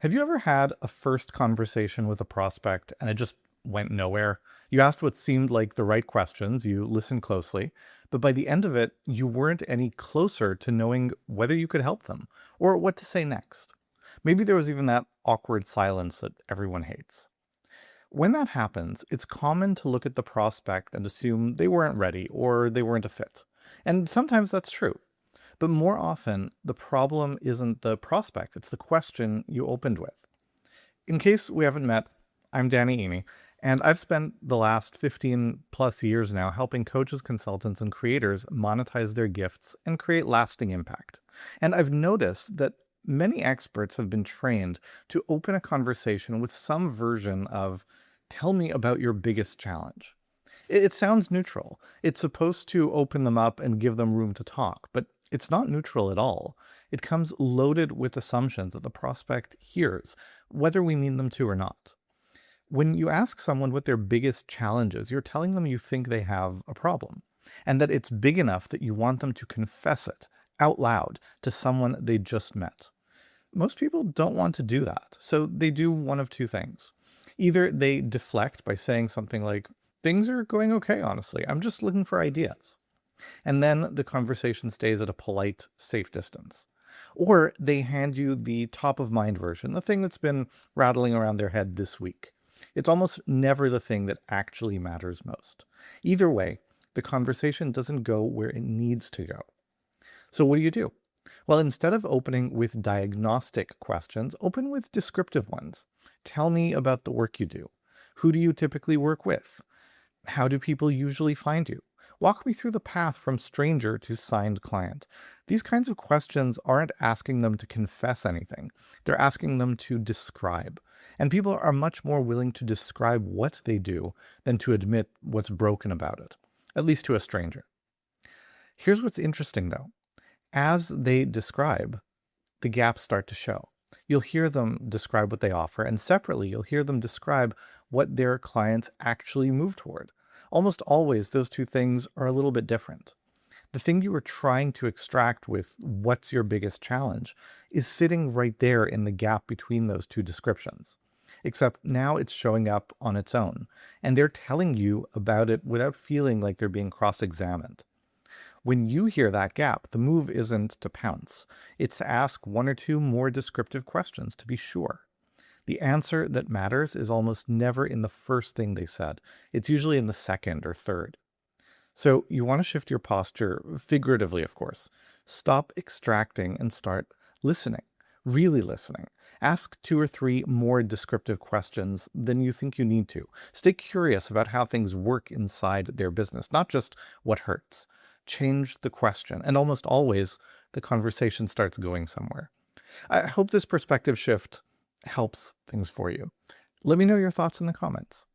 Have you ever had a first conversation with a prospect and it just went nowhere? You asked what seemed like the right questions, you listened closely, but by the end of it, you weren't any closer to knowing whether you could help them or what to say next. Maybe there was even that awkward silence that everyone hates. When that happens, it's common to look at the prospect and assume they weren't ready or they weren't a fit. And sometimes that's true. But more often, the problem isn't the prospect, it's the question you opened with. In case we haven't met, I'm Danny Amy, and I've spent the last 15 plus years now helping coaches, consultants, and creators monetize their gifts and create lasting impact. And I've noticed that many experts have been trained to open a conversation with some version of, tell me about your biggest challenge. It sounds neutral. It's supposed to open them up and give them room to talk, but it's not neutral at all. It comes loaded with assumptions that the prospect hears, whether we mean them to or not. When you ask someone what their biggest challenge is, you're telling them you think they have a problem, and that it's big enough that you want them to confess it out loud to someone they just met. Most people don't want to do that, so they do one of two things. Either they deflect by saying something like, things are going okay, honestly. I'm just looking for ideas. And then the conversation stays at a polite, safe distance. Or they hand you the top of mind version, the thing that's been rattling around their head this week. It's almost never the thing that actually matters most. Either way, the conversation doesn't go where it needs to go. So what do? Well, instead of opening with diagnostic questions, open with descriptive ones. Tell me about the work you do. Who do you typically work with? How do people usually find you? Walk me through the path from stranger to signed client. These kinds of questions aren't asking them to confess anything. They're asking them to describe. And people are much more willing to describe what they do than to admit what's broken about it, at least to a stranger. Here's what's interesting though. As they describe, the gaps start to show. You'll hear them describe what they offer, and separately, you'll hear them describe what their clients actually move toward. Almost always, those two things are a little bit different. The thing you were trying to extract with what's your biggest challenge is sitting right there in the gap between those two descriptions. Except now it's showing up on its own, and they're telling you about it without feeling like they're being cross-examined. When you hear that gap, the move isn't to pounce. It's to ask one or two more descriptive questions to be sure. The answer that matters is almost never in the first thing they said. It's usually in the second or third. So you want to shift your posture, figuratively, of course. Stop extracting and start listening, really listening. Ask two or three more descriptive questions than you think you need to. Stay curious about how things work inside their business, not just what hurts. Change the question, and almost always the conversation starts going somewhere. I hope this perspective shift helps things for you. Let me know your thoughts in the comments.